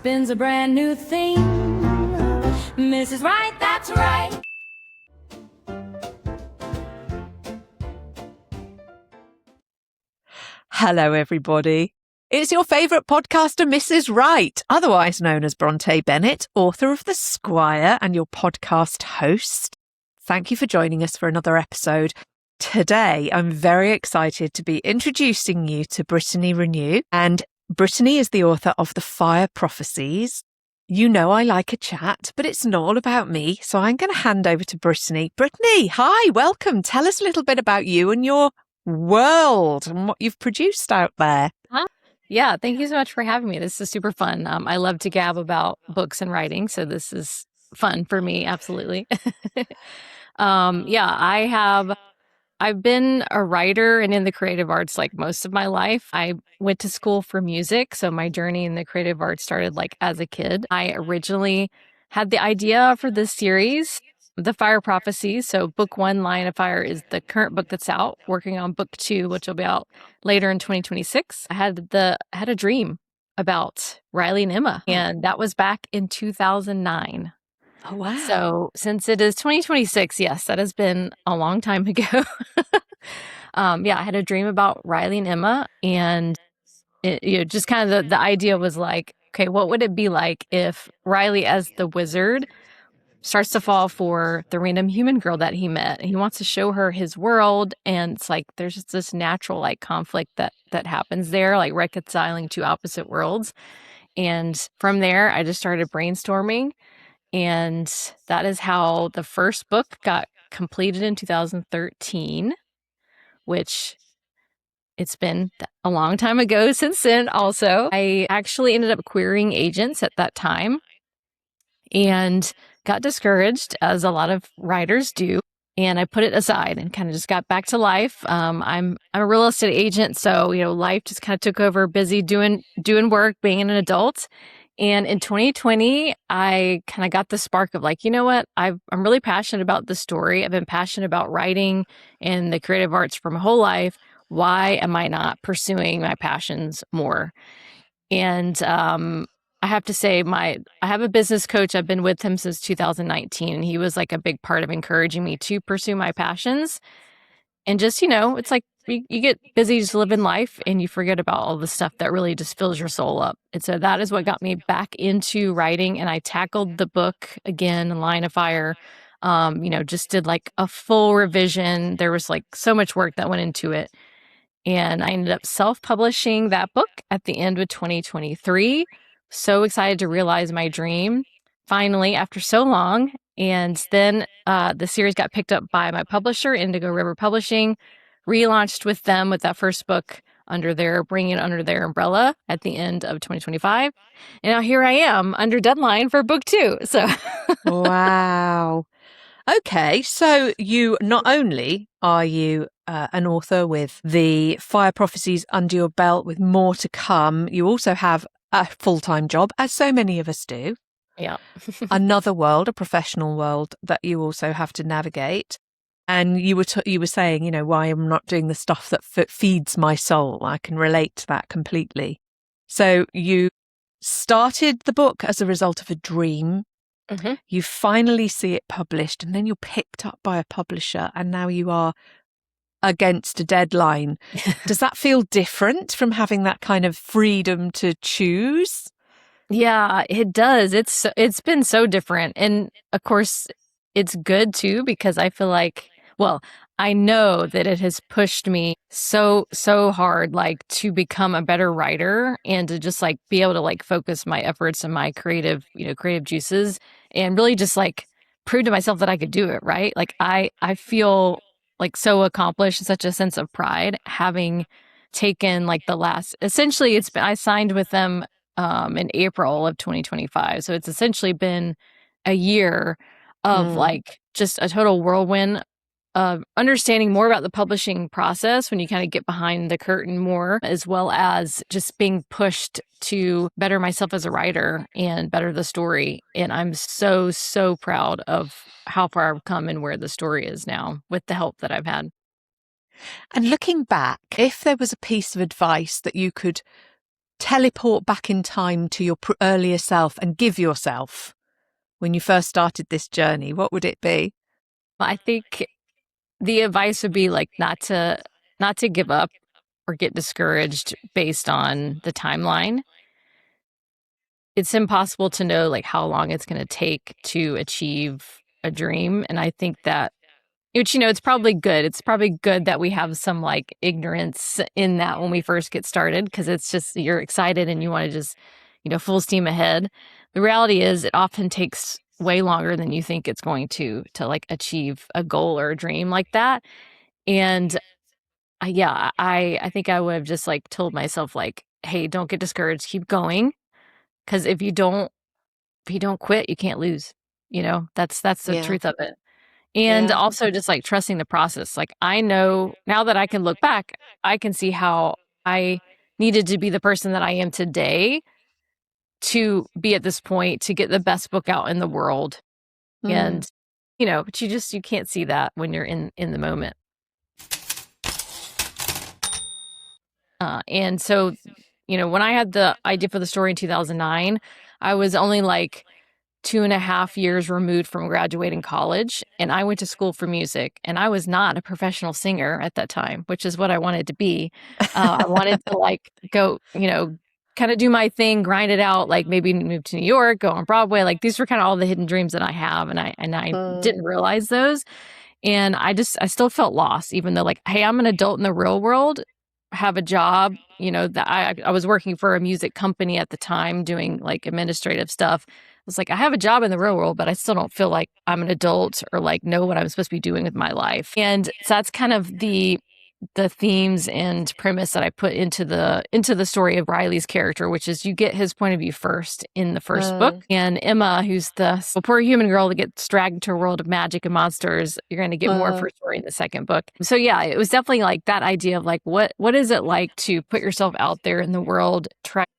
spins a brand new thing. Mrs. Right, that's right. Hello, everybody. It's your favourite podcaster, Mrs. Right, otherwise known as Bronte Bennett, author of The Squire and your podcast host. Thank you for joining us for another episode. Today, I'm very excited to be introducing you to Brittany Ranew. And Brittany is the author of the Fire Prophecies. You know I like a chat, but it's not all about me, so I'm going to hand over to Brittany. Brittany, hi, welcome. Tell us a little bit about you and your world and what you've produced out there. Yeah, thank you so much for having me. This is super fun. I love to gab about books and writing, so this is fun for me, absolutely. I've been a writer and in the creative arts like most of my life. I went to school for music, so my journey in the creative arts started like as a kid. I originally had the idea for this series, the Fire Prophecies. So book 1, Lion of Fire, is the current book that's out. Working on book 2, which will be out later in 2026. I had a dream about Riley and Emma, and that was back in 2009. Oh, wow. So since it is 2026, yes, that has been a long time ago. I had a dream about Riley and Emma, and just kind of the idea was like, okay, what would it be like if Riley, as the wizard, starts to fall for the random human girl that he met? He wants to show her his world, and it's like there's just this natural like conflict that happens there, like reconciling two opposite worlds. And from there, I just started brainstorming. And that is how the first book got completed in 2013, which it's been a long time ago since then also. I actually ended up querying agents at that time and got discouraged, as a lot of writers do. And I put it aside and kind of just got back to life. I'm a real estate agent, so life just kind of took over, busy doing work, being an adult. And in 2020, I kind of got the spark of like, you know what? I'm really passionate about the story. I've been passionate about writing and the creative arts for my whole life. Why am I not pursuing my passions more? And I have to say, I have a business coach. I've been with him since 2019, and he was like a big part of encouraging me to pursue my passions. And just, it's like you get busy just living life and you forget about all the stuff that really just fills your soul up. And so that is what got me back into writing. And I tackled the book again, Line of Fire, just did like a full revision. There was like so much work that went into it. And I ended up self-publishing that book at the end of 2023. So excited to realize my dream finally after so long. And then the series got picked up by my publisher, Indigo River Publishing, relaunched with them with that first book bringing it under their umbrella at the end of 2025. And now here I am under deadline for book 2. So Wow. Okay, so you not only are you an author with the Fire Prophecies under your belt with more to come, you also have a full-time job, as so many of us do. Yeah. Another world, a professional world that you also have to navigate. And you were saying, why I'm not doing the stuff that feeds my soul. I can relate to that completely. So you started the book as a result of a dream. Mm-hmm. You finally see it published, and then you're picked up by a publisher, and now you are against a deadline. Does that feel different from having that kind of freedom to choose? Yeah, it does. It's been so different. And of course, it's good too, because I feel like, I know that it has pushed me so hard, like to become a better writer and to just like be able to like focus my efforts and my creative juices and really just like prove to myself that I could do it, right? Like I feel like so accomplished and such a sense of pride having taken like essentially I signed with them in April of 2025. So it's essentially been a year of like just a total whirlwind of understanding more about the publishing process when you kind of get behind the curtain more, as well as just being pushed to better myself as a writer and better the story. And I'm so proud of how far I've come and where the story is now with the help that I've had. And looking back, if there was a piece of advice that you could teleport back in time to your earlier self and give yourself when you first started this journey, what would it be? I think the advice would be like not to give up or get discouraged based on the timeline. It's impossible to know like how long it's going to take to achieve a dream, and I think that, which, it's probably good. It's probably good that we have some like ignorance in that when we first get started, because it's just you're excited and you want to just, full steam ahead. The reality is it often takes way longer than you think it's going to like achieve a goal or a dream like that. And yeah, I think I would have just like told myself like, hey, don't get discouraged, keep going, because if you don't quit, you can't lose. That's the truth of it. And also just like trusting the process. Like I know now that I can look back, I can see how I needed to be the person that I am today to be at this point to get the best book out in the world. And but you can't see that when you're in the moment. And so, when I had the idea for the story in 2009, I was only like 2.5 years removed from graduating college, and I went to school for music, and I was not a professional singer at that time, which is what I wanted to be. I wanted to like go, kind of do my thing, grind it out, like maybe move to New York, go on Broadway. Like these were kind of all the hidden dreams that I have, and I didn't realize those. And I still felt lost, even though like, hey, I'm an adult in the real world, have a job, that I was working for a music company at the time doing like administrative stuff. I was like, I have a job in the real world, but I still don't feel like I'm an adult or like know what I'm supposed to be doing with my life. And so that's kind of the themes and premise that I put into the story of Riley's character, which is you get his point of view first in the first book. And Emma, who's the poor human girl that gets dragged into a world of magic and monsters, you're going to get more of her story in the second book. So yeah, it was definitely like that idea of like, what is it like to put yourself out there in the world, try to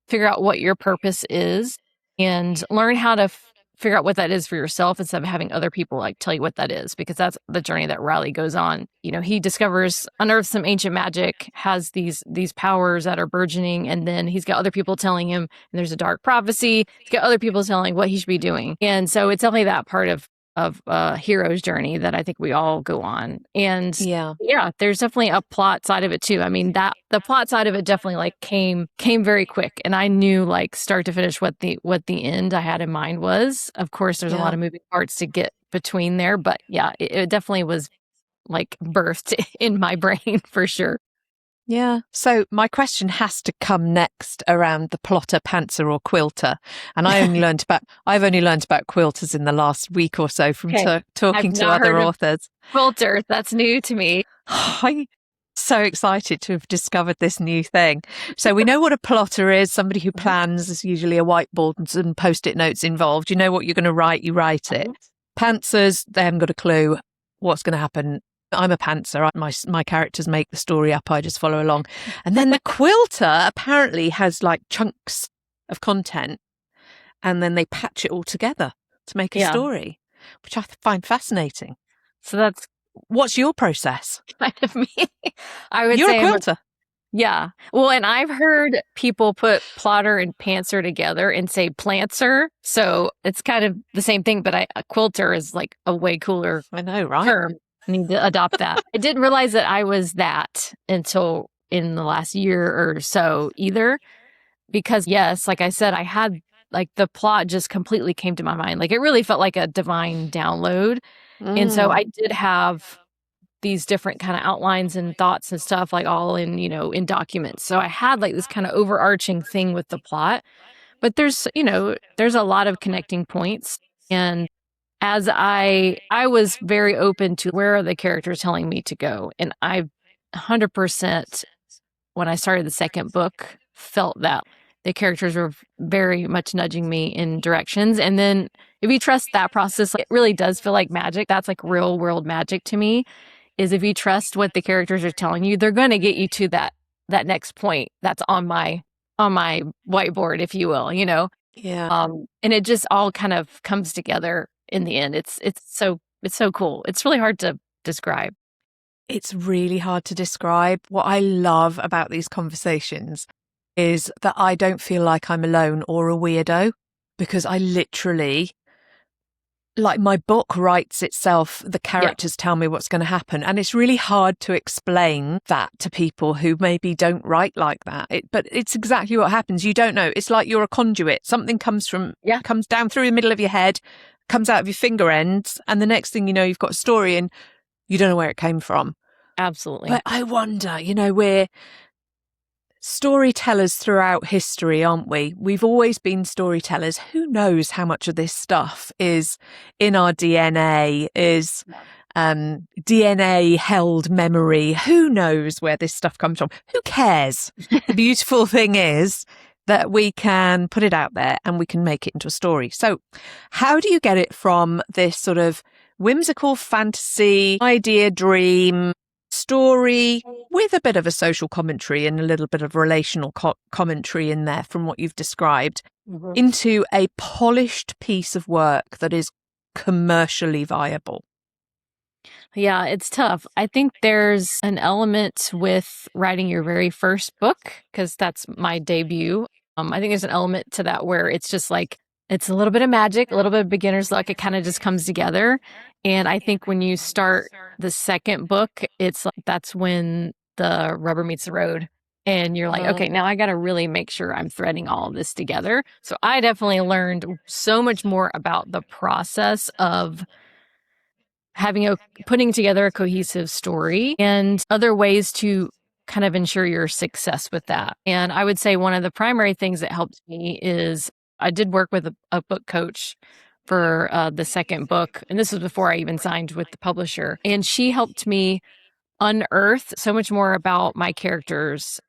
figure out what your purpose is, and learn how to figure out what that is for yourself instead of having other people like tell you what that is, because that's the journey that Riley goes on. He unearths some ancient magic, has these powers that are burgeoning, and then he's got other people telling him, and there's a dark prophecy. He's got other people telling what he should be doing. And so it's definitely that part of a hero's journey that I think we all go on. And yeah, there's definitely a plot side of it too. I mean, that the plot side of it definitely like came very quick, and I knew like start to finish what the end I had in mind was. Of course, there's a lot of moving parts to get between there, but yeah, it definitely was like birthed in my brain for sure. Yeah. So my question has to come next around the plotter, pantser, or quilter. And I've only learned about quilters in the last week or so from talking to other authors. Quilters, that's new to me. I'm so excited to have discovered this new thing. So we know what a plotter is, somebody who plans. There's usually a whiteboard and post-it notes involved. You know what you're going to write, you write it. Pantsers, they haven't got a clue what's going to happen. I'm a pantser. My characters make the story up. I just follow along. And then the quilter apparently has like chunks of content, and then they patch it all together to make a story, which I find fascinating. So that's what's your process? Kind of me. I would You're say a quilter. Yeah. Well, and I've heard people put plotter and pantser together and say plantser. So it's kind of the same thing, but a quilter is like a way cooler I know, right? term. I need to adopt that. I didn't realize that I was that until in the last year or so either. Because yes, like I said, I had like the plot just completely came to my mind. Like it really felt like a divine download. And so I did have these different kind of outlines and thoughts and stuff like all in, in documents. So I had like this kind of overarching thing with the plot, but there's a lot of connecting points. And as I was very open to where are the characters telling me to go. And I 100% when I started the second book felt that the characters were very much nudging me in directions. And then if you trust that process, it really does feel like magic. That's like real world magic to me, is if you trust what the characters are telling you, they're going to get you to that next point that's on my whiteboard, if you will, Yeah. And it just all kind of comes together in the end. It's so cool. It's really hard to describe. It's really hard to describe. What I love about these conversations is that I don't feel like I'm alone or a weirdo, because I literally, like, my book writes itself. The characters tell me what's going to happen. And it's really hard to explain that to people who maybe don't write like that. But it's exactly what happens. You don't know. It's like you're a conduit. Something comes down through the middle of your head, comes out of your finger ends. And the next thing you know, you've got a story and you don't know where it came from. Absolutely. But I wonder, we're storytellers throughout history, aren't we? We've always been storytellers. Who knows how much of this stuff is in our DNA, is DNA held memory? Who knows where this stuff comes from? Who cares? The beautiful thing is that we can put it out there and we can make it into a story. So how do you get it from this sort of whimsical fantasy, idea, dream, story with a bit of a social commentary and a little bit of relational commentary in there from what you've described, into a polished piece of work that is commercially viable? Yeah, it's tough. I think there's an element with writing your very first book, because that's my debut. I think there's an element to that where it's just like, it's a little bit of magic, a little bit of beginner's luck. It kind of just comes together. And I think when you start the second book, it's like, that's when the rubber meets the road. And you're like, okay, now I got to really make sure I'm threading all of this together. So I definitely learned so much more about the process of putting together a cohesive story and other ways to kind of ensure your success with that. And I would say one of the primary things that helped me is I did work with a book coach for the second book. And this was before I even signed with the publisher. And she helped me unearth so much more about my characters.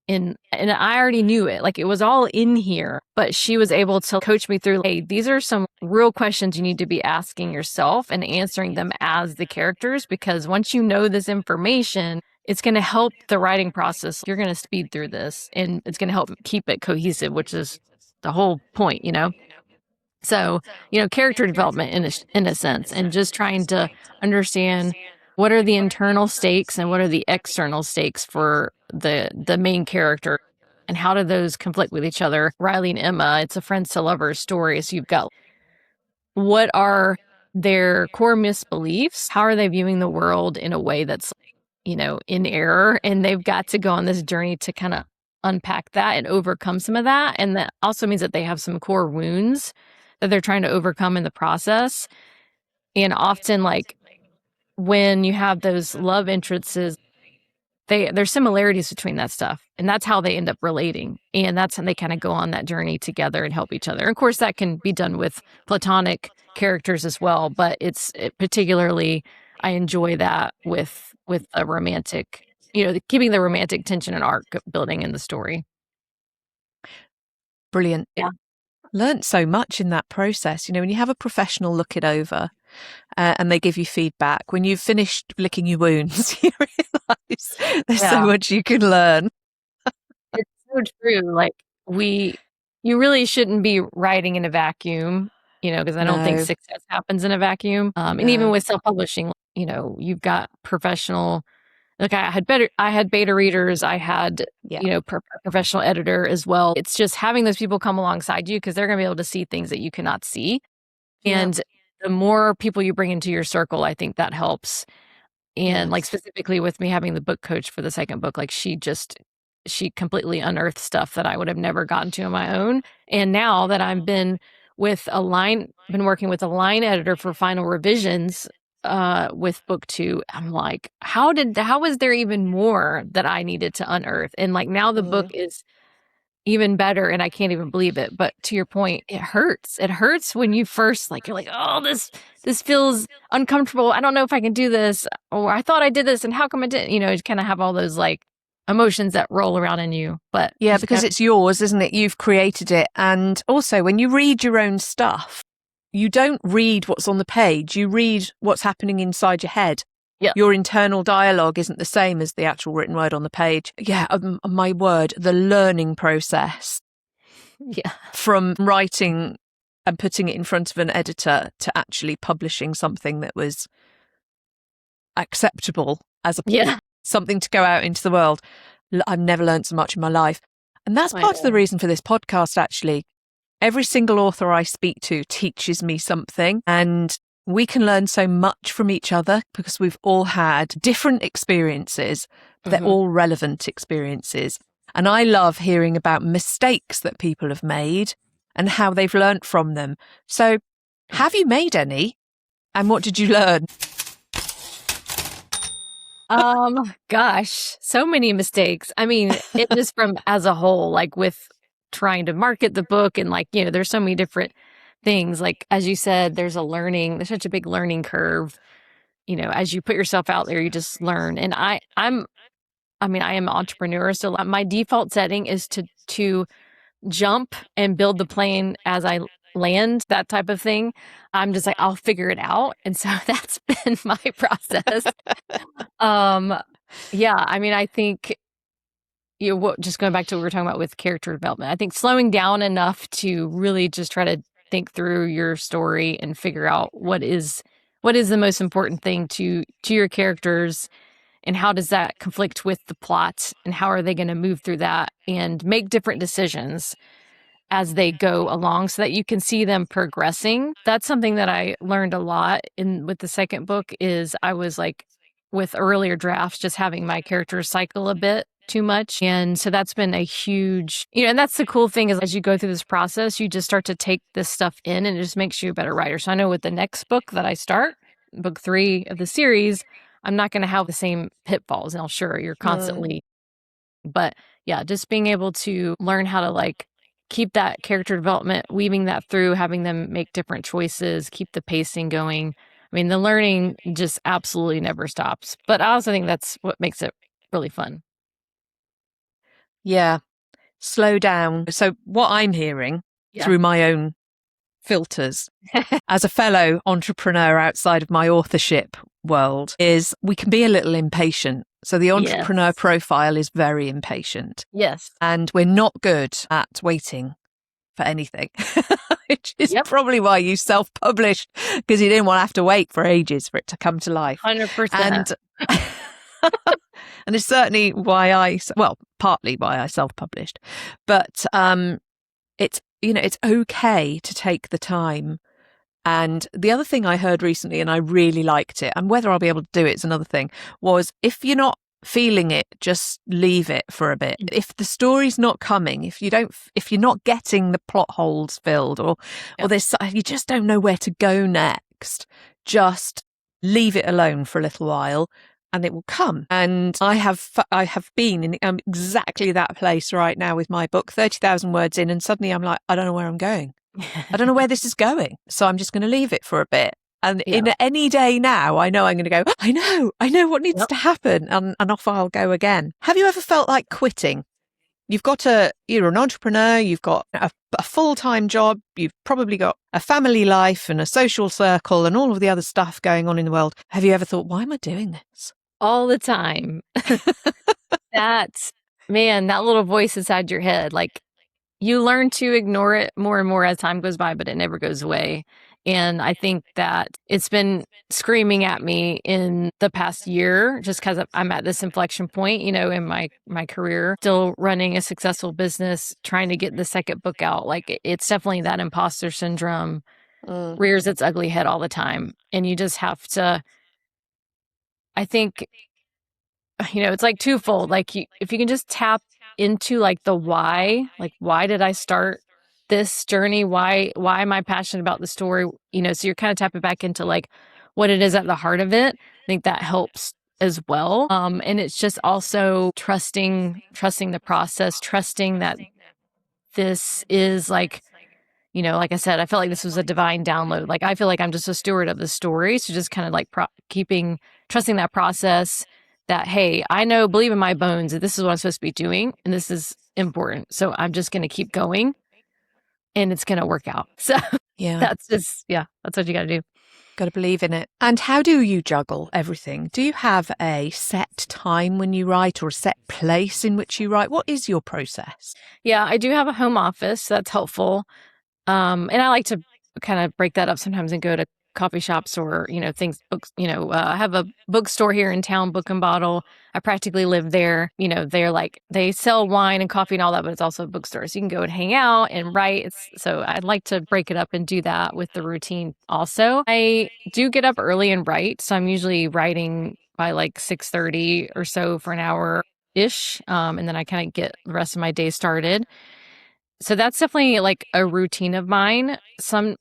And I already knew it. Like, it was all in here, but she was able to coach me through, hey, these are some real questions you need to be asking yourself and answering them as the characters, because once you know this information, it's going to help the writing process. You're going to speed through this and it's going to help keep it cohesive, which is the whole point, So, character development in a sense, and just trying to understand what are the internal stakes and what are the external stakes for the main character, and how do those conflict with each other. Riley and Emma, it's a friends to lovers story. So you've got, what are their core misbeliefs? How are they viewing the world in a way that's, in error? And they've got to go on this journey to kind of unpack that and overcome some of that. And that also means that they have some core wounds that they're trying to overcome in the process. And often, like, when you have those love interests, there's similarities between that stuff. And that's how they end up relating. And that's how they kind of go on that journey together and help each other. And of course, that can be done with platonic characters as well. But particularly, I enjoy that with a romantic, keeping the romantic tension and arc building in the story. Brilliant. Yeah. Learned so much in that process. When you have a professional look it over and they give you feedback, when you've finished licking your wounds, you realize there's so much you can learn. It's so true. Like, you really shouldn't be writing in a vacuum, because I don't think success happens in a vacuum. And even with self-publishing, you've got professional. Like, I had beta readers, I had, professional editor as well. It's just having those people come alongside you, because they're going to be able to see things that you cannot see. And the more people you bring into your circle, I think that helps. And like, specifically with me having the book coach for the second book, like, she completely unearthed stuff that I would have never gotten to on my own. And now that I've been working with a line editor for final revisions, with book 2, I'm like, how was there even more that I needed to unearth? And like, now the book is even better and I can't even believe it. But to your point, it hurts. It hurts when you first, like, you're like, oh, this feels uncomfortable. I don't know if I can do this. Or I thought I did this and how come I didn't? You kind of have all those like emotions that roll around in you. But yeah, because it's yours, isn't it? You've created it. And also, when you read your own stuff, you don't read what's on the page, you read what's happening inside your head. Yeah. Your internal dialogue isn't the same as the actual written word on the page. Yeah, my word, the learning process. Yeah. From writing and putting it in front of an editor to actually publishing something that was acceptable as something to go out into the world. I've never learned so much in my life. And that's I part of the know. reason for this podcast, actually. Every single author I speak to teaches me something, and we can learn so much from each other because we've all had different experiences, but they're all relevant experiences. And I love hearing about mistakes that people have made and how they've learnt from them. So have you made any? And what did you learn? Gosh, so many mistakes. I mean, it just from as a whole, like with trying to market the book and like, there's so many different things. Like, as you said, there's such a big learning curve. As you put yourself out there, you just learn. And I am an entrepreneur. So my default setting is to jump and build the plane as I land, that type of thing. I'm just like, I'll figure it out. And so that's been my process. Yeah, I think, just going back to what we were talking about with character development, I think slowing down enough to really just try to think through your story and figure out what is the most important thing to your characters, and how does that conflict with the plot, and how are they going to move through that and make different decisions as they go along so that you can see them progressing. That's something that I learned a lot with the second book. Is I was like, with earlier drafts, just having my characters cycle a bit too much. And so that's been a huge, and that's the cool thing, is as you go through this process, you just start to take this stuff in, and it just makes you a better writer. So I know with the next book that I start, book 3 of the series, I'm not going to have the same pitfalls. And sure, you're constantly, but yeah, just being able to learn how to like keep that character development, weaving that through, having them make different choices, keep the pacing going. The learning just absolutely never stops. But I also think that's what makes it really fun. Yeah. Slow down. So what I'm hearing through my own filters as a fellow entrepreneur outside of my authorship world is we can be a little impatient. So the entrepreneur profile is very impatient. Yes. And we're not good at waiting for anything, which is probably why you self-published, because you didn't want to have to wait for ages for it to come to life. 100%. And it's certainly why partly why I self-published. But it's okay to take the time. And the other thing I heard recently, and I really liked it, and whether I'll be able to do it is another thing, was if you're not feeling it, just leave it for a bit. If the story's not coming, if you're not getting the plot holes filled, or you just don't know where to go next, just leave it alone for a little while, and it will come. And I have been in exactly that place right now with my book, 30,000 words in, and suddenly I'm like, I don't know where I'm going. I don't know where this is going. So I'm just going to leave it for a bit. And in any day now, I know I'm going to go, I know what needs to happen. And off I'll go again. Have you ever felt like quitting? You're an entrepreneur, you've got a full-time job, you've probably got a family life and a social circle and all of the other stuff going on in the world. Have you ever thought, why am I doing this? All the time. That little voice inside your head, like, you learn to ignore it more and more as time goes by, but it never goes away. And I think that it's been screaming at me in the past year, just because I'm at this inflection point, in my career, still running a successful business, trying to get the second book out. Like, it's definitely that imposter syndrome rears its ugly head all the time. And you just have to, I think, it's like twofold. Like, if you can just tap into like the why, like, why did I start this journey? Why am I passionate about the story? So you're kind of tapping back into like what it is at the heart of it. I think that helps as well. And it's just also trusting the process, trusting that this is like, like I said, I felt like this was a divine download. Like, I feel like I'm just a steward of the story. So just kind of like trusting that process, that, hey, believe in my bones that this is what I'm supposed to be doing, and this is important. So I'm just going to keep going, and it's going to work out. So that's what you got to do. Got to believe in it. And how do you juggle everything? Do you have a set time when you write, or a set place in which you write? What is your process? Yeah, I do have a home office. So that's helpful. And I like to kind of break that up sometimes and go to coffee shops or, things, books, I have a bookstore here in town, Book and Bottle. I practically live there. They sell wine and coffee and all that, but it's also a bookstore. So you can go and hang out and write. So I'd like to break it up and do that with the routine also. I do get up early and write. So I'm usually writing by like 6:30 or so for an hour-ish. And then I kind of get the rest of my day started. So that's definitely like a routine of mine.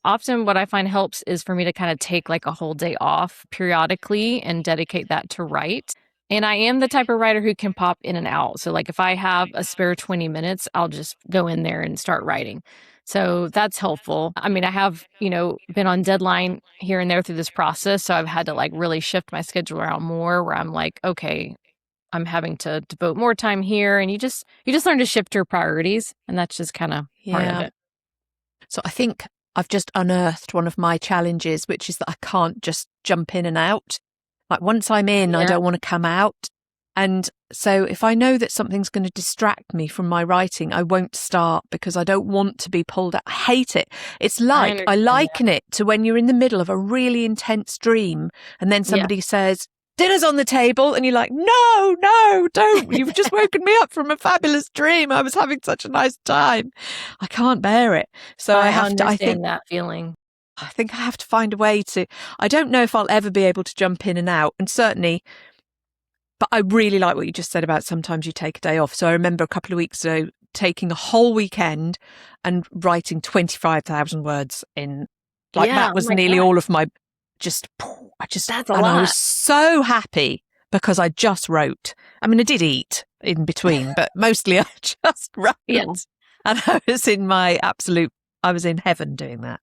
Often what I find helps is for me to kind of take like a whole day off periodically and dedicate that to write. And I am the type of writer who can pop in and out. So like if I have a spare 20 minutes, I'll just go in there and start writing. So that's helpful. I mean, I have, been on deadline here and there through this process. So I've had to like really shift my schedule around more where I'm like, okay, I'm having to devote more time here. And you just learn to shift your priorities. And that's just kind of part of it. So I think I've just unearthed one of my challenges, which is that I can't just jump in and out. Like once I'm in, I don't want to come out. And so if I know that something's going to distract me from my writing, I won't start because I don't want to be pulled out. I hate it. It's like, I liken it to when you're in the middle of a really intense dream and then somebody says, dinner's on the table, and you're like, no, don't. You've just woken me up from a fabulous dream. I was having such a nice time. I can't bear it. So I think that feeling. I think I have to find a way to, I don't know if I'll ever be able to jump in and out. And certainly, but I really like what you just said about sometimes you take a day off. So I remember a couple of weeks ago taking a whole weekend and writing 25,000 words in, that was nearly all of my, that's a lot. I was so happy because I just wrote. I mean, I did eat in between, but mostly I just wrote. Yeah. And I was in heaven doing that.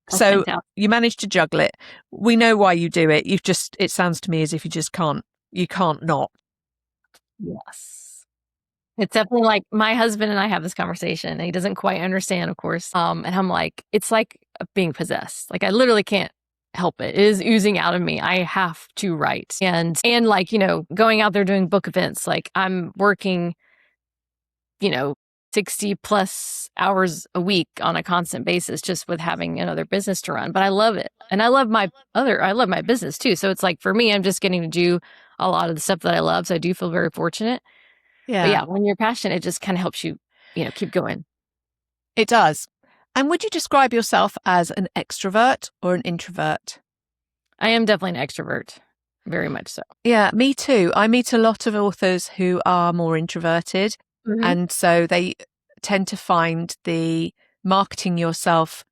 So you managed to juggle it. We know why you do it. It sounds to me as if you can't not. Yes. It's definitely like my husband and I have this conversation and he doesn't quite understand, of course. And I'm like, it's like being possessed. Like I literally can't help it. It is oozing out of me. I have to write. And like, going out there doing book events, like I'm working, 60 plus hours a week on a constant basis just with having another business to run. But I love it. And I love my business too. So it's like for me, I'm just getting to do a lot of the stuff that I love. So I do feel very fortunate. Yeah. But yeah, when you're passionate, it just kind of helps you, keep going. It does. And would you describe yourself as an extrovert or an introvert? I am definitely an extrovert. Very much so. Yeah, me too. I meet a lot of authors who are more introverted. Mm-hmm. And so they tend to find the marketing yourself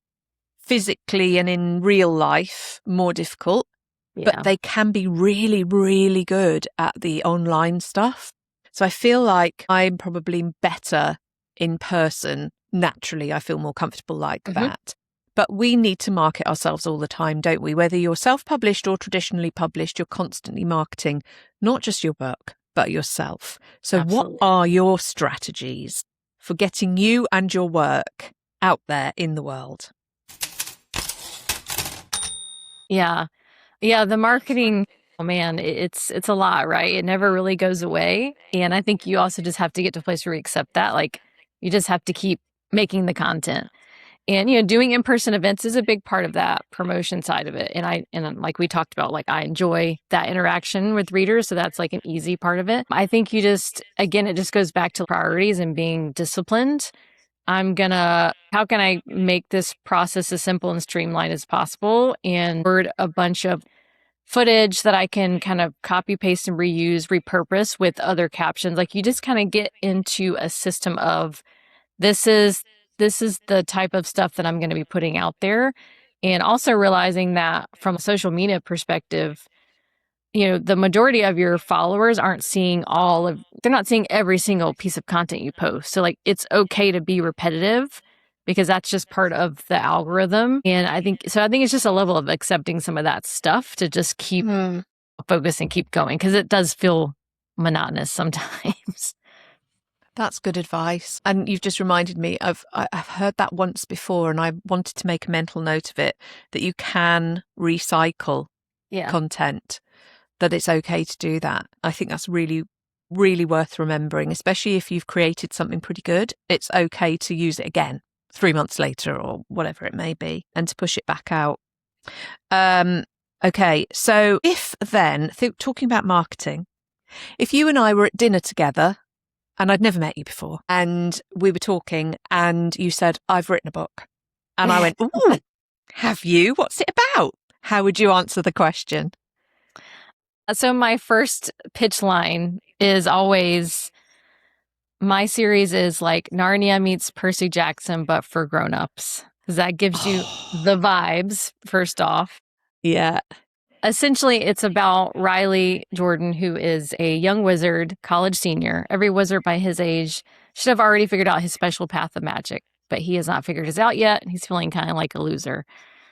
physically and in real life more difficult. Yeah. But they can be really, really good at the online stuff. So I feel like I'm probably better in person. Naturally, I feel more comfortable like that. But we need to market ourselves all the time, don't we? Whether you're self-published or traditionally published, you're constantly marketing not just your book, but yourself. So Absolutely. What are your strategies for getting you and your work out there in the world? Yeah. Yeah, the marketing, oh man, it's a lot, right? It never really goes away. And I think you also just have to get to a place where you accept that. Like you just have to keep making the content. And, doing in-person events is a big part of that promotion side of it. And like we talked about, like I enjoy that interaction with readers. So that's like an easy part of it. I think it just goes back to priorities and being disciplined. How can I make this process as simple and streamlined as possible and word a bunch of footage that I can kind of copy, paste and reuse, repurpose with other captions. Like you just kind of get into a system of this is the type of stuff that I'm going to be putting out there. And also realizing that from a social media perspective, the majority of your followers they're not seeing every single piece of content you post. So like, it's okay to be repetitive because that's just part of the algorithm. And I think it's just a level of accepting some of that stuff to just keep focused and keep going. Cause it does feel monotonous sometimes. That's good advice. And you've just reminded me I've heard that once before and I wanted to make a mental note of it, that you can recycle content, that it's okay to do that. I think that's really, really worth remembering, especially if you've created something pretty good. It's okay to use it again 3 months later or whatever it may be and to push it back out. Okay, so if then, talking about marketing, if you and I were at dinner together and I'd never met you before and we were talking and you said, I've written a book. And I went, ooh, have you? What's it about? How would you answer the question? So my first pitch line is always, my series is like Narnia meets Percy Jackson, but for grown-ups. Because that gives you the vibes, first off. Yeah. Essentially, it's about Riley Jordan, who is a young wizard, college senior. Every wizard by his age should have already figured out his special path of magic, but he has not figured his out yet, and he's feeling kind of like a loser.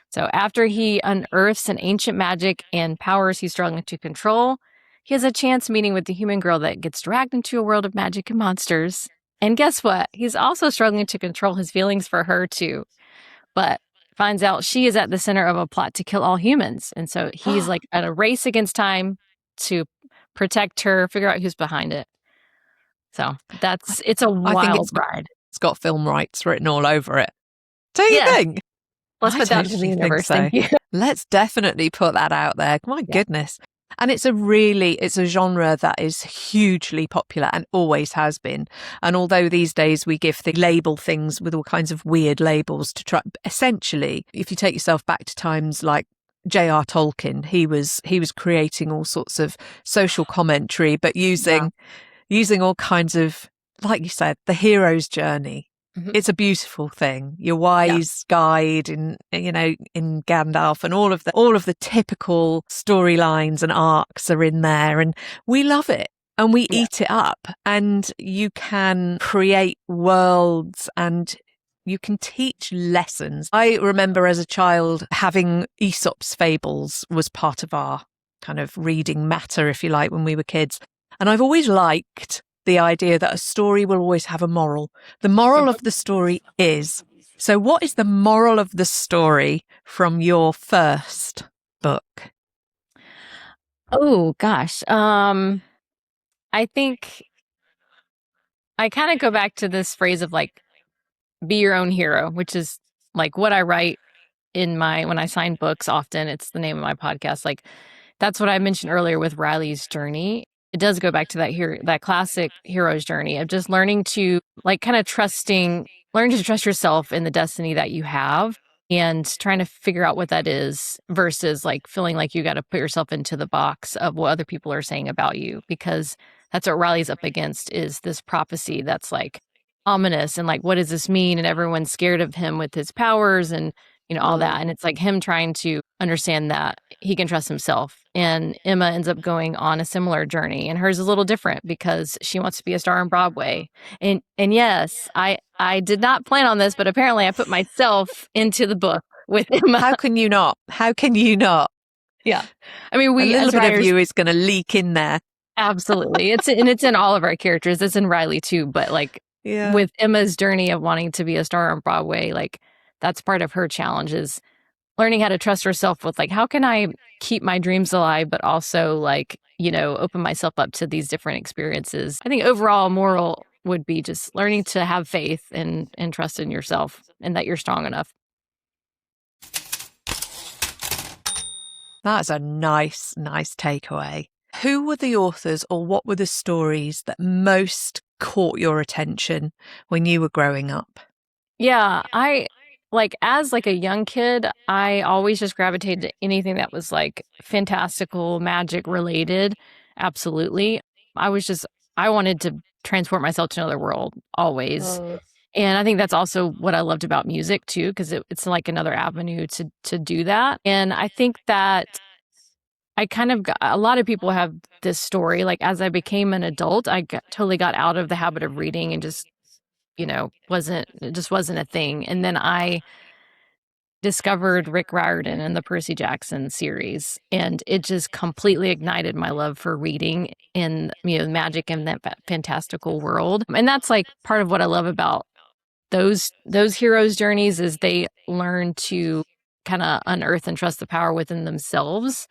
So after he unearths an ancient magic and powers he's struggling to control, he has a chance meeting with the human girl that gets dragged into a world of magic and monsters. And guess what? He's also struggling to control his feelings for her too, but finds out she is at the center of a plot to kill all humans. And so he's like at a race against time to protect her, figure out who's behind it. So it's a wild ride. It's got film rights written all over it. Do you think? Let's put that into the universe. Thank you. Let's definitely put that out there. My goodness. And it's a genre that is hugely popular and always has been. And although these days we label things with all kinds of weird labels to try, essentially, if you take yourself back to times like J.R. Tolkien, he was creating all sorts of social commentary, but using all kinds of, like you said, the hero's journey. Mm-hmm. It's a beautiful thing. Your wise guide in Gandalf, and all of the typical storylines and arcs are in there, and we love it and we eat it up. And you can create worlds and you can teach lessons. I remember as a child having Aesop's fables was part of our kind of reading matter, if you like, when we were kids. And I've always liked the idea that a story will always have a moral. The moral of the story is. So what is the moral of the story from your first book? Oh, gosh. I think I kind of go back to this phrase of like, be your own hero, which is like what I write when I sign books. Often it's the name of my podcast. Like, that's what I mentioned earlier with Riley's journey. It does go back to that classic hero's journey of just learning to learning to trust yourself in the destiny that you have and trying to figure out what that is versus like feeling like you got to put yourself into the box of what other people are saying about you, because that's what Riley's up against, is this prophecy that's like ominous and like, what does this mean? And everyone's scared of him with his powers and all that. And it's like him trying to understand that he can trust himself. And Emma ends up going on a similar journey, and hers is a little different because she wants to be a star on Broadway. And yes, I did not plan on this, but apparently I put myself into the book with Emma. How can you not? How can you not? Yeah. I mean, a little bit of you is going to leak in there. Absolutely. It's in all of our characters. It's in Riley too, but like with Emma's journey of wanting to be a star on Broadway, like that's part of her challenge, is learning how to trust herself with like, how can I keep my dreams alive, but also like, open myself up to these different experiences. I think overall moral would be just learning to have faith and trust in yourself and that you're strong enough. That's a nice takeaway. Who were the authors, or what were the stories that most caught your attention when you were growing up? Yeah, as like a young kid, I always just gravitated to anything that was like fantastical, magic related. Absolutely. I wanted to transport myself to another world always. And I think that's also what I loved about music too, because it's like another avenue to do that. And I think that a lot of people have this story. Like as I became an adult, totally got out of the habit of reading and just, it just wasn't a thing. And then I discovered Rick Riordan and the Percy Jackson series, and it just completely ignited my love for reading in magic and that fantastical world. And that's like part of what I love about those heroes' journeys, is they learn to kind of unearth and trust the power within themselves.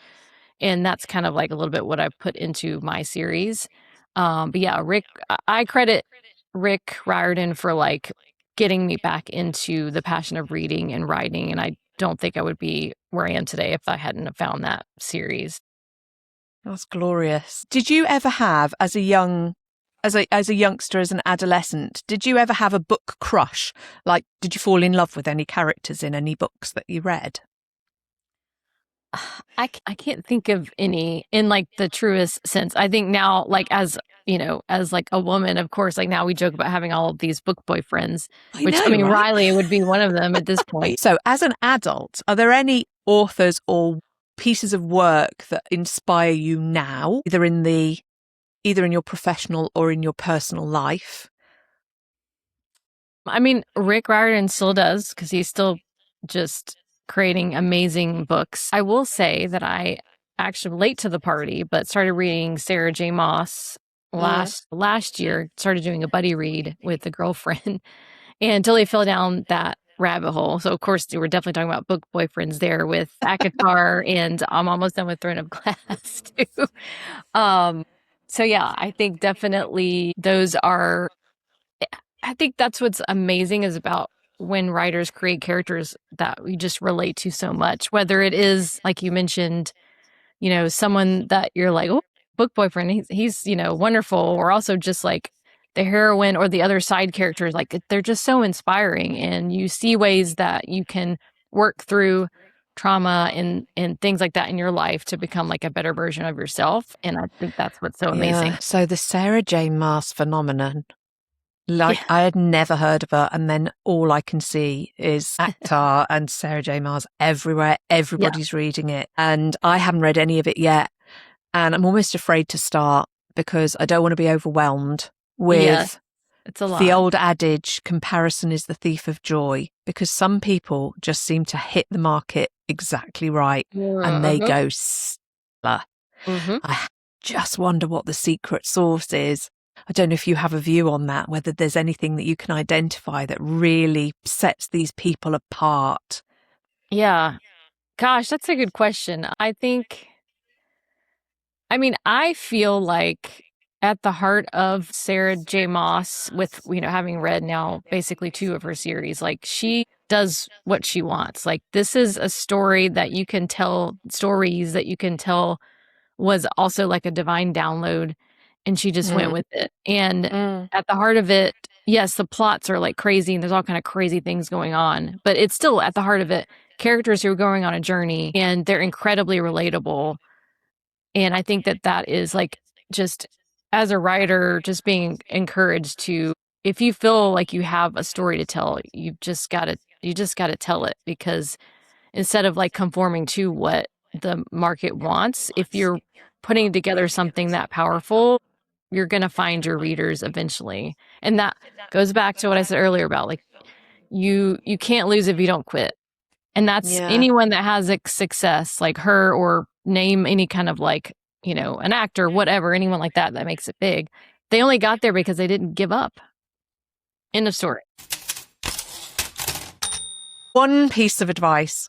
And that's kind of like a little bit what I put into my series. But yeah, I credit Rick Riordan for like getting me back into the passion of reading and writing. And don't think I would be where I am today if I hadn't have found that series. That's glorious. Did you ever have, as a youngster, as an adolescent, did you ever have a book crush? Like, did you fall in love with any characters in any books that you read? I can't think of any in like the truest sense. I think now, like as like a woman, of course, like now we joke about having all of these book boyfriends, which I mean, right? Riley would be one of them at this point. So as an adult, are there any authors or pieces of work that inspire you now, either in your professional or in your personal life? I mean, Rick Riordan still does because he's still just creating amazing books. I will say that I actually late to the party, but started reading Sarah J. Maas last year. Started doing a buddy read with a girlfriend, and totally fell down that rabbit hole. So of course, we're definitely talking about book boyfriends there with Akatar, and I'm almost done with Throne of Glass too. So yeah, I think definitely those are. I think that's what's amazing is about when writers create characters that we just relate to so much, whether it is, like you mentioned, someone that you're like, oh, book boyfriend, he's wonderful, or also just like the heroine or the other side characters, like they're just so inspiring, and you see ways that you can work through trauma and things like that in your life to become like a better version of yourself. And I think that's what's so amazing. Yeah. So the Sarah J. Maas phenomenon, I had never heard of her, and then all I can see is Akhtar and Sarah J. Maas everywhere. Everybody's reading it, and I haven't read any of it yet, and I'm almost afraid to start because I don't want to be overwhelmed with it's a lot. The old adage, comparison is the thief of joy, because some people just seem to hit the market exactly right, and they go stellar. I just wonder what the secret sauce is. I don't know if you have a view on that, whether there's anything that you can identify that really sets these people apart. Yeah. Gosh, that's a good question. I feel like at the heart of Sarah J. Maas, with, having read now basically 2 of her series, like she does what she wants. Like this is a stories that you can tell was also like a divine download, and she just went with it. And at the heart of it, yes, the plots are like crazy and there's all kind of crazy things going on, but it's still at the heart of it, characters who are going on a journey, and they're incredibly relatable. And I think that is like, just as a writer, just being encouraged to, if you feel like you have a story to tell, you just got to tell it, because instead of like conforming to what the market wants, if you're putting together something that powerful, you're going to find your readers eventually. And that goes back to what I said earlier about like, you can't lose if you don't quit. And that's anyone that has a success like her, or name any kind of like, an actor, whatever, anyone like that makes it big. They only got there because they didn't give up. End of story. One piece of advice,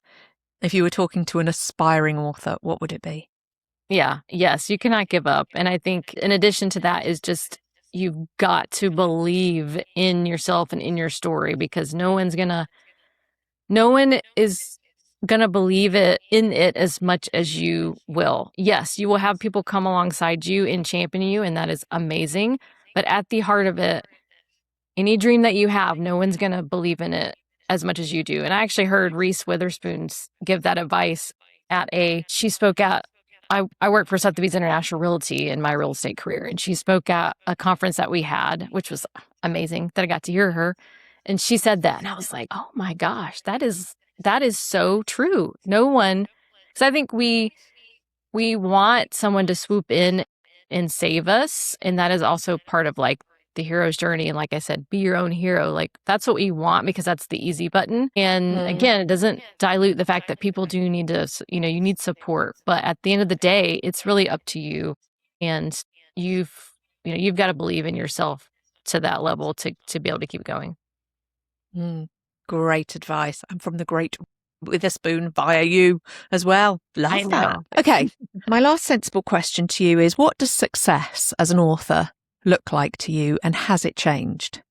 if you were talking to an aspiring author, what would it be? Yeah. Yes, you cannot give up. And I think in addition to that is just, you've got to believe in yourself and in your story, because no one is going to believe in it as much as you will. Yes, you will have people come alongside you and champion you, and that is amazing. But at the heart of it, any dream that you have, no one's going to believe in it as much as you do. And I actually heard Reese Witherspoon give that advice she spoke at, I work for Sotheby's International Realty in my real estate career, and she spoke at a conference that we had, which was amazing that I got to hear her. And she said that, and I was like, oh my gosh, that is so true. No one, because I think we want someone to swoop in and save us, and that is also part of like the hero's journey. And like I said, be your own hero. Like that's what we want, because that's the easy button. And again, it doesn't dilute the fact that people do need to, you need support. But at the end of the day, it's really up to you, and you've got to believe in yourself to that level to be able to keep going. Great advice. I'm from the great Witherspoon via you as well. Love that. Okay. My last sensible question to you is, what does success as an author look like to you, and has it changed?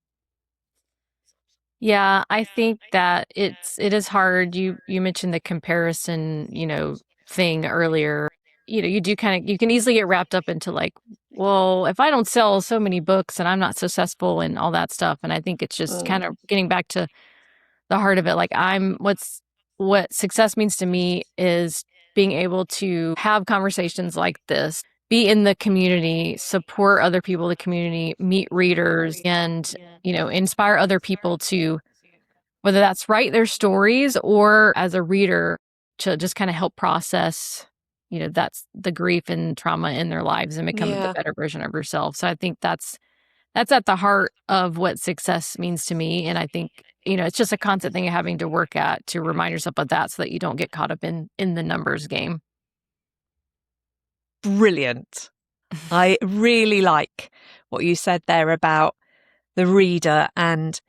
Yeah, I think that it is hard. You mentioned the comparison, thing earlier. You do you can easily get wrapped up into like, well, if I don't sell so many books and I'm not successful and all that stuff. And I think it's just kind of getting back to the heart of it. Like what success means to me is being able to have conversations like this, be in the community, support other people in the community, meet readers, and inspire other people to, whether that's write their stories or as a reader to just kind of help process, that's the grief and trauma in their lives and become the Yeah. better version of yourself. So I think that's at the heart of what success means to me. And I think, it's just a constant thing of having to work at to remind yourself of that so that you don't get caught up in the numbers game. Brilliant. I really like what you said there about the reader and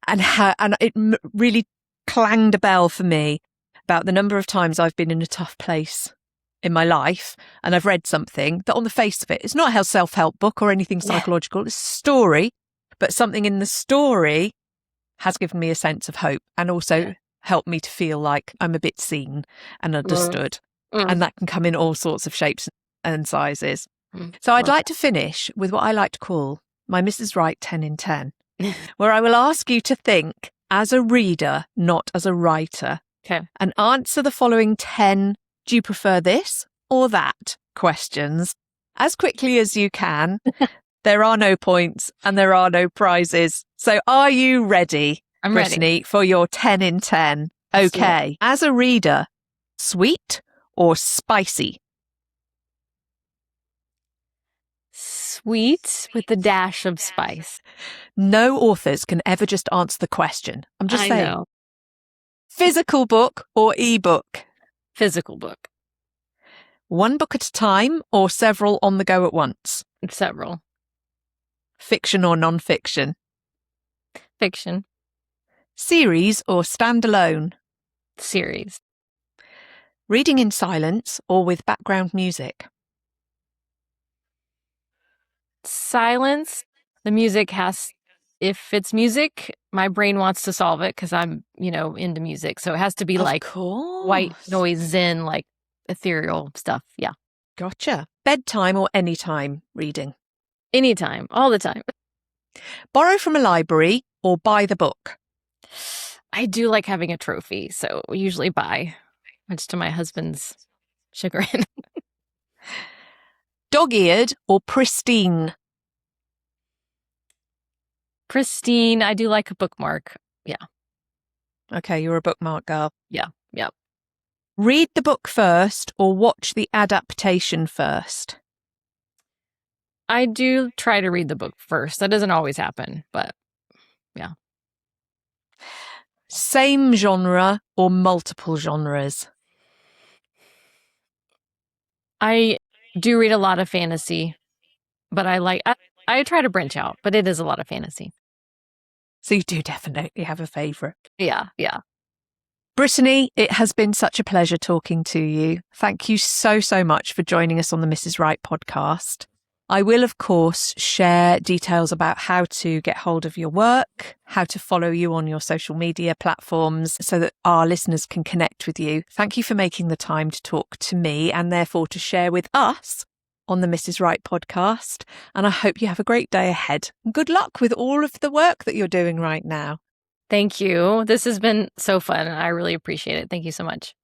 how, and it really clanged a bell for me about the number of times I've been in a tough place in my life and I've read something that on the face of it, it's not a self-help book or anything psychological. It's a story, but something in the story has given me a sense of hope and also helped me to feel like I'm a bit seen and understood. And that can come in all sorts of shapes and sizes. So I'd like to finish with what I like to call my Mrs. Right 10 in 10, where I will ask you to think as a reader, not as a writer, and answer the following 10, do you prefer this or that questions as quickly as you can. There are no points and there are no prizes. So are you ready, I'm Brittany, ready for your 10 in 10? Okay. As a reader, sweet or spicy? Sweet with a dash of spice. No authors can ever just answer the question. I'm just saying. Know. Physical book or ebook? Physical book. One book at a time or several on the go at once? Several. Fiction or non-fiction? Fiction. Series or standalone? Series. Reading in silence or with background music? Silence. The music if it's music, my brain wants to solve it because I'm, into music. So it has to be like white noise, zen, like ethereal stuff. Yeah. Gotcha. Bedtime or anytime reading? Anytime, all the time. Borrow from a library or buy the book? I do like having a trophy, so we usually buy, much to my husband's chagrin. Dog-eared or pristine? Pristine. I do like a bookmark. Yeah. Okay, you're a bookmark girl. Yeah. Yeah. Read the book first or watch the adaptation first? I do try to read the book first. That doesn't always happen, but yeah. Same genre or multiple genres? I do read a lot of fantasy, but I try to branch out, but it is a lot of fantasy. So you do definitely have a favourite. Yeah, yeah. Brittany, it has been such a pleasure talking to you. Thank you so, so much for joining us on the Mrs. Right podcast. I will, of course, share details about how to get hold of your work, how to follow you on your social media platforms so that our listeners can connect with you. Thank you for making the time to talk to me and therefore to share with us on the Mrs. Right podcast. And I hope you have a great day ahead. And good luck with all of the work that you're doing right now. Thank you. This has been so fun. I really appreciate it. Thank you so much.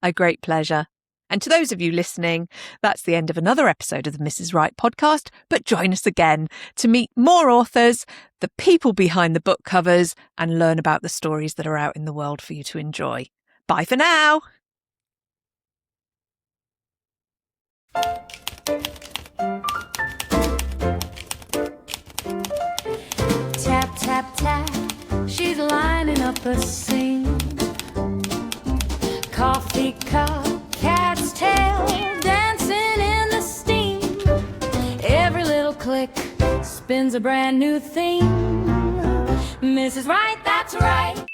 A great pleasure. And to those of you listening, that's the end of another episode of the Mrs. Right podcast. But join us again to meet more authors, the people behind the book covers, and learn about the stories that are out in the world for you to enjoy. Bye for now. Tap, tap, tap, she's lining up a scene. Coffee cup, cat's tail, dancing in the steam. Every little click spins a brand new theme. Mrs. Right, that's right.